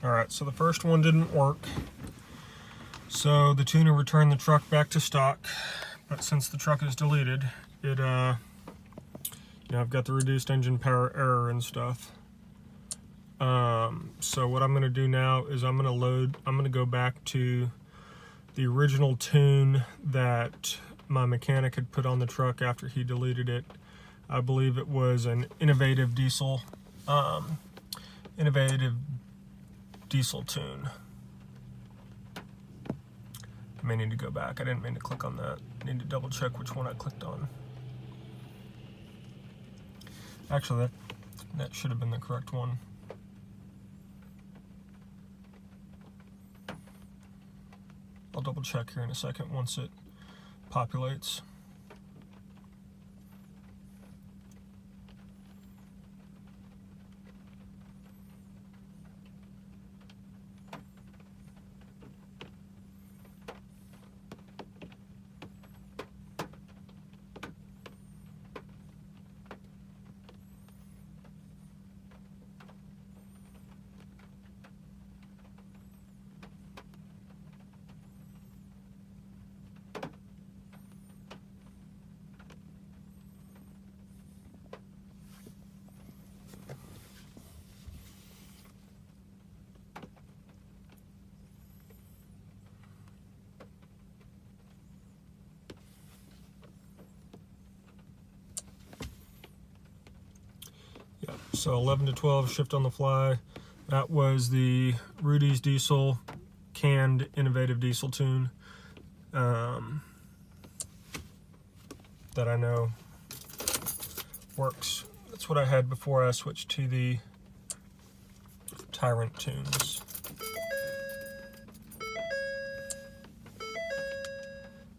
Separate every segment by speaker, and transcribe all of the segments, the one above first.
Speaker 1: Alright, so the first one didn't work. So the tuner returned the truck back to stock, but since the truck is deleted, it, I've got the reduced engine power error and stuff. So what I'm going to do now is I'm going to go back to the original tune that my mechanic had put on the truck after he deleted it. I believe it was an innovative diesel tune. I may need to go back. I didn't mean to click on that. I need to double check which one I clicked on. Actually, that should have been the correct one. I'll double check here in a second once it populates. So 11 to 12 shift on the fly. That was the Rudy's Diesel canned innovative diesel tune that I know works. That's what I had before I switched to the Tyrant tunes.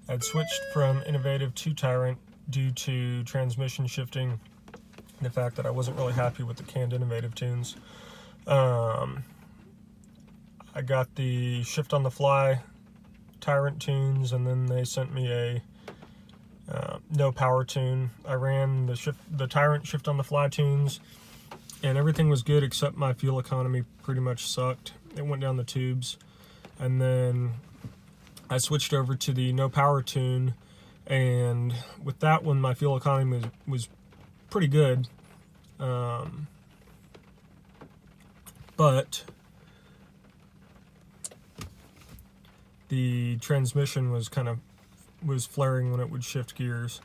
Speaker 1: I'd switched from innovative to Tyrant due to transmission shifting. The fact that I wasn't really happy with the canned innovative tunes. I got the shift on the fly Tyrant tunes, and then they sent me a no power tune. I ran the Tyrant shift on the fly tunes, and everything was good except my fuel economy pretty much sucked. It went down the tubes, and then I switched over to the no power tune, and with that one my fuel economy was pretty good, but the transmission was flaring when it would shift gears.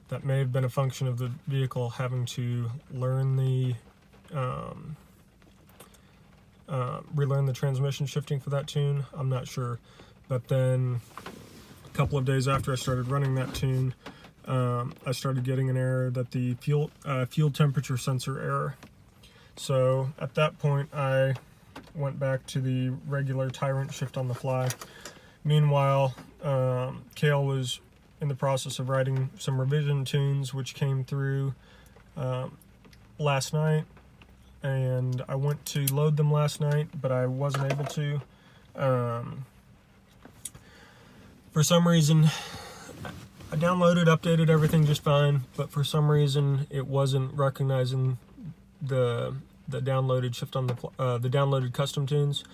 Speaker 1: That may have been a function of the vehicle having to learn relearn the transmission shifting for that tune. I'm not sure, but then a couple of days after I started running that tune, I started getting an error that the fuel temperature sensor error. So at that point, I went back to the regular Tyrant shift on the fly. Meanwhile, Kale was in the process of writing some revision tunes, which came through last night, and I went to load them last night, but I wasn't able to. For some reason, I downloaded, updated everything just fine, but for some reason it wasn't recognizing the downloaded shift on the downloaded custom tunes.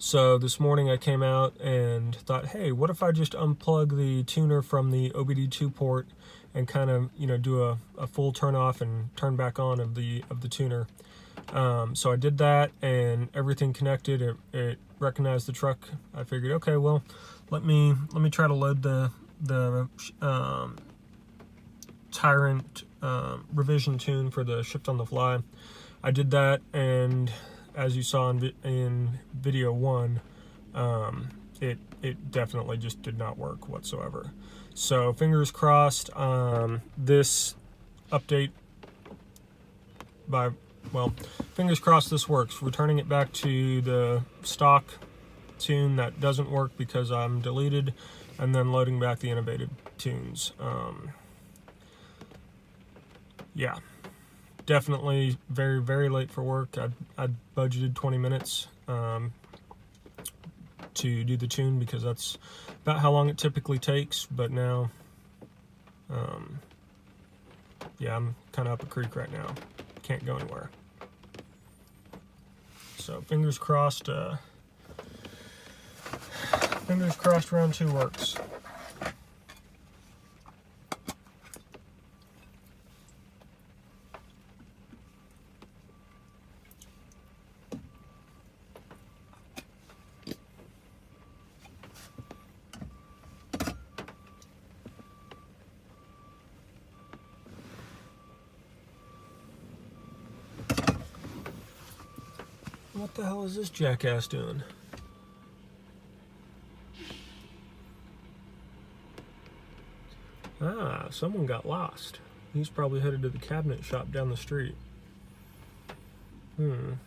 Speaker 1: So this morning I came out and thought, hey, what if I just unplug the tuner from the OBD2 port and kind of do a full turn off and turn back on of the tuner. So I did that, and everything connected. It recognized the truck. I figured, okay, well, let me try to load the Tyrant revision tune for the shift on the fly. I did that, and as you saw in video 1, it definitely just did not work whatsoever. So fingers crossed, this update fingers crossed this works. Returning it back to the stock tune that doesn't work because I'm deleted, and then loading back the innovative tunes. Yeah, definitely very, very late for work. I budgeted 20 minutes to do the tune because that's about how long it typically takes, but now yeah, I'm kind of up a creek right now. Can't go anywhere. So fingers crossed Fingers crossed round 2 works. What the hell is this jackass doing? Ah, someone got lost. He's probably headed to the cabinet shop down the street. You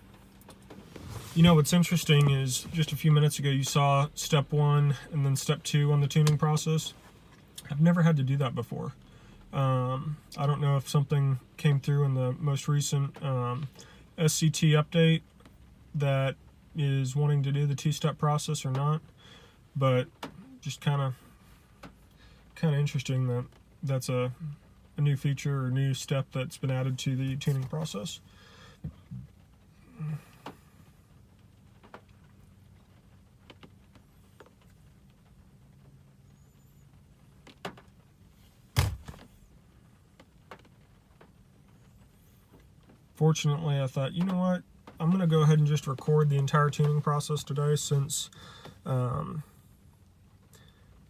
Speaker 1: know what's interesting is just a few minutes ago you saw step 1 and then step 2 on the tuning process. I've never had to do that before. I don't know if something came through in the most recent SCT update that is wanting to do the 2-step process or not, but just kind of interesting that that's a new feature or new step that's been added to the tuning process. Fortunately, I thought, you know what, I'm going to go ahead and just record the entire tuning process today since, you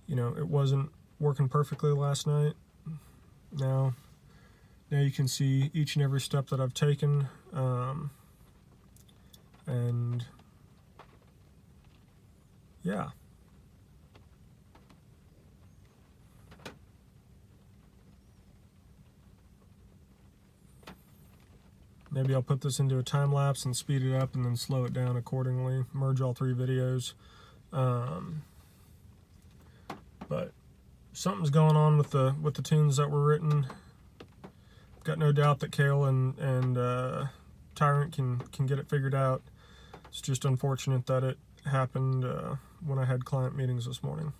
Speaker 1: know, it wasn't working perfectly last night. Now you can see each and every step that I've taken, and yeah. Maybe I'll put this into a time lapse and speed it up and then slow it down accordingly, merge all 3 videos. But something's going on with the tunes that were written. Got no doubt that Kale and Tyrant can get it figured out. It's just unfortunate that it happened when I had client meetings this morning.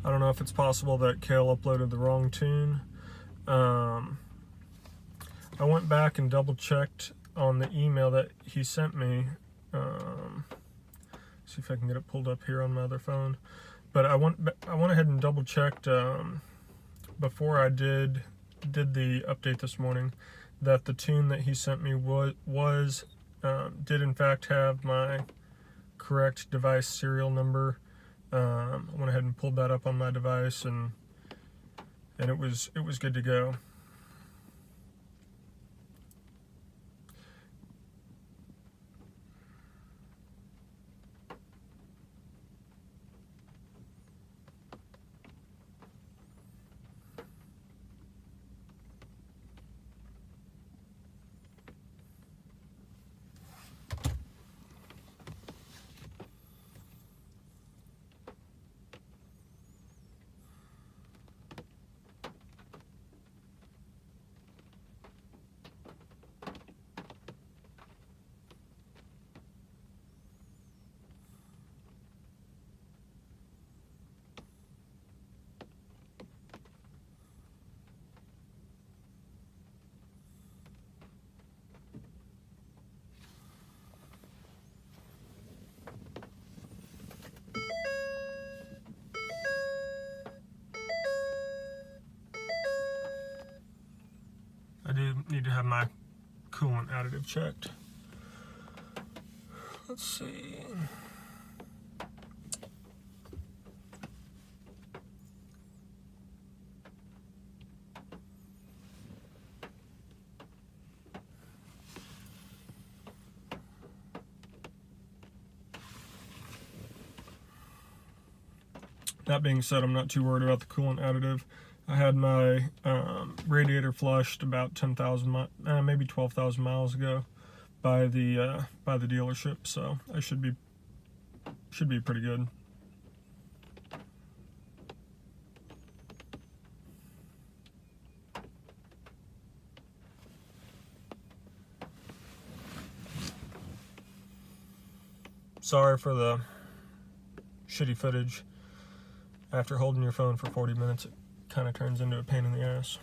Speaker 1: I don't know if it's possible that Kale uploaded the wrong tune. I went back and double checked on the email that he sent me. See if I can get it pulled up here on my other phone. But I went ahead and double checked before I did the update this morning that the tune that he sent me did in fact have my correct device serial number. I went ahead and pulled that up on my device, and it was good to go. I do need to have my coolant additive checked. Let's see. That being said, I'm not too worried about the coolant additive. I had my radiator flushed about 10,000, maybe 12,000 miles ago by the dealership, so I should be pretty good. Sorry for the shitty footage. After holding your phone for 40 minutes, it kind of turns into a pain in the ass.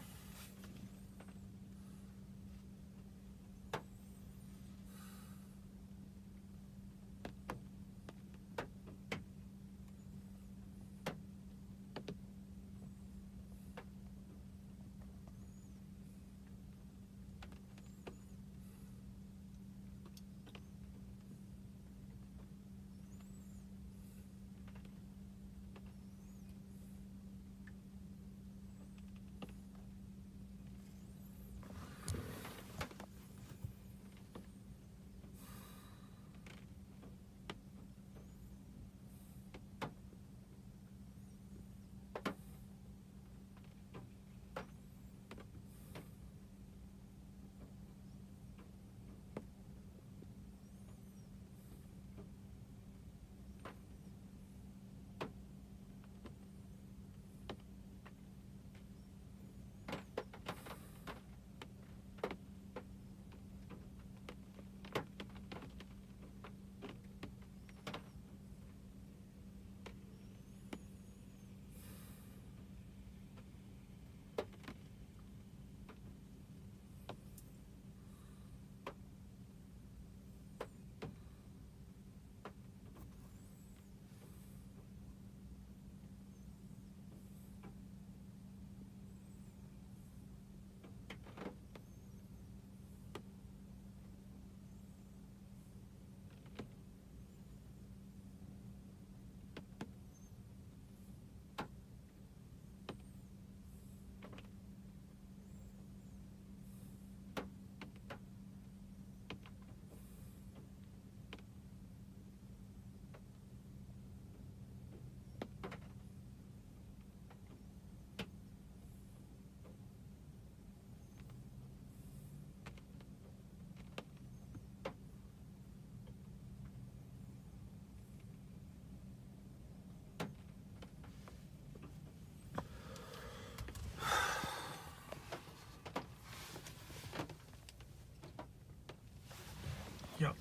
Speaker 1: Yep.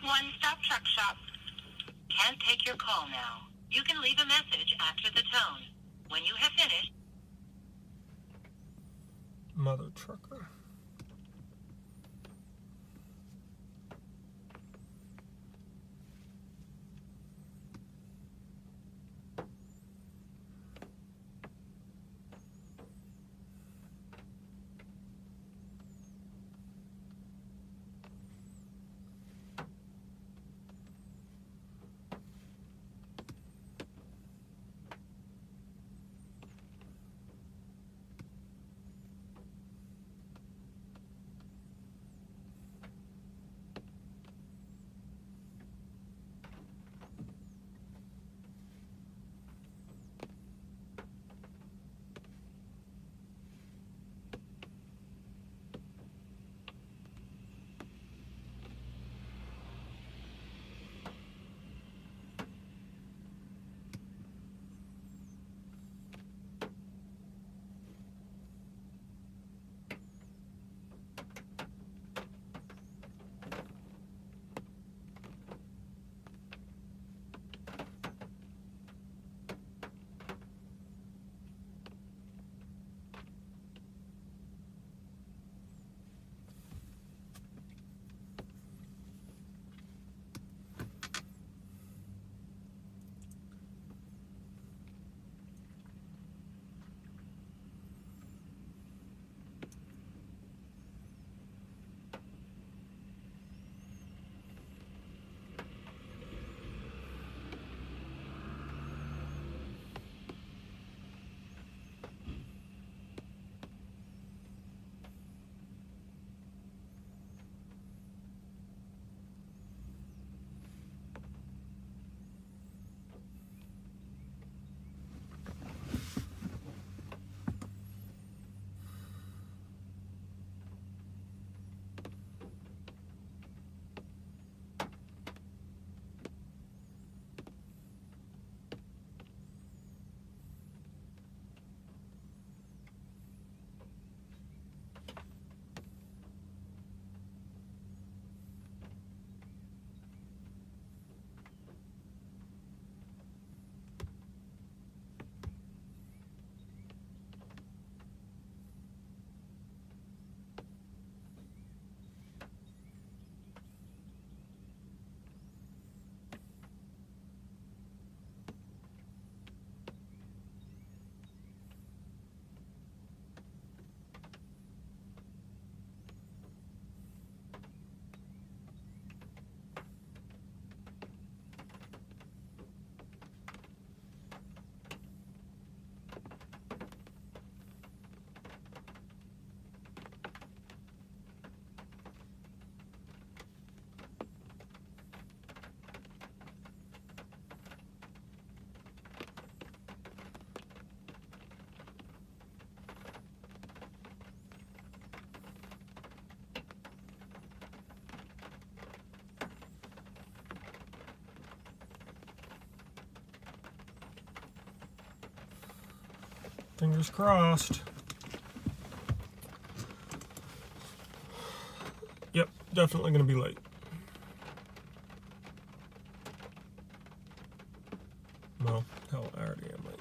Speaker 2: One-stop truck shop. Can't take your call now. You can leave a message after the tone. When you have finished...
Speaker 1: Mother trucker. Fingers crossed. Yep, definitely going to be late. Well, hell, I already am late.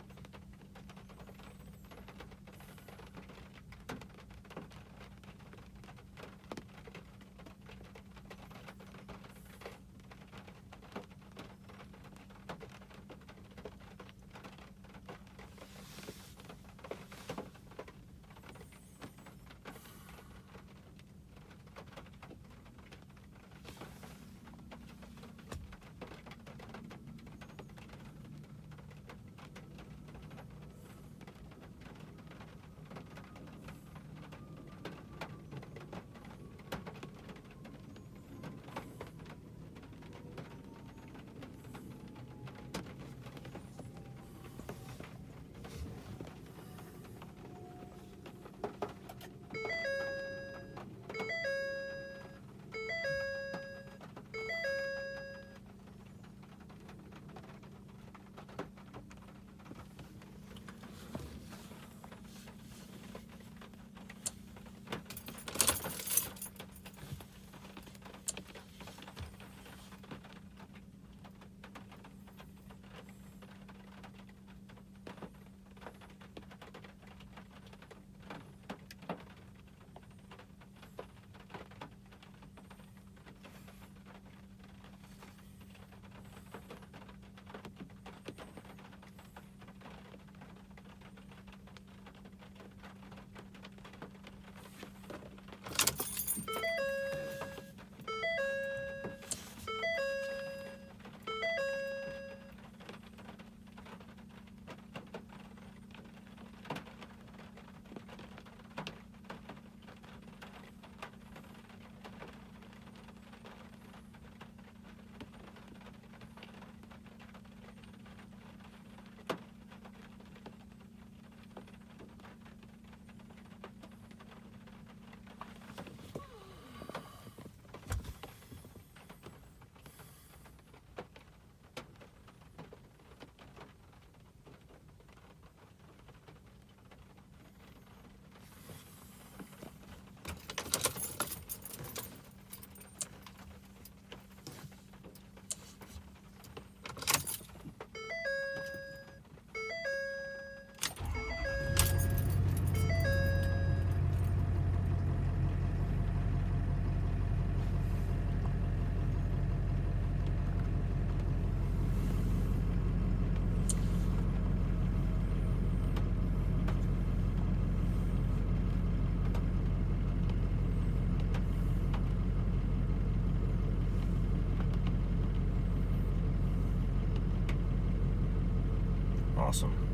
Speaker 1: Awesome.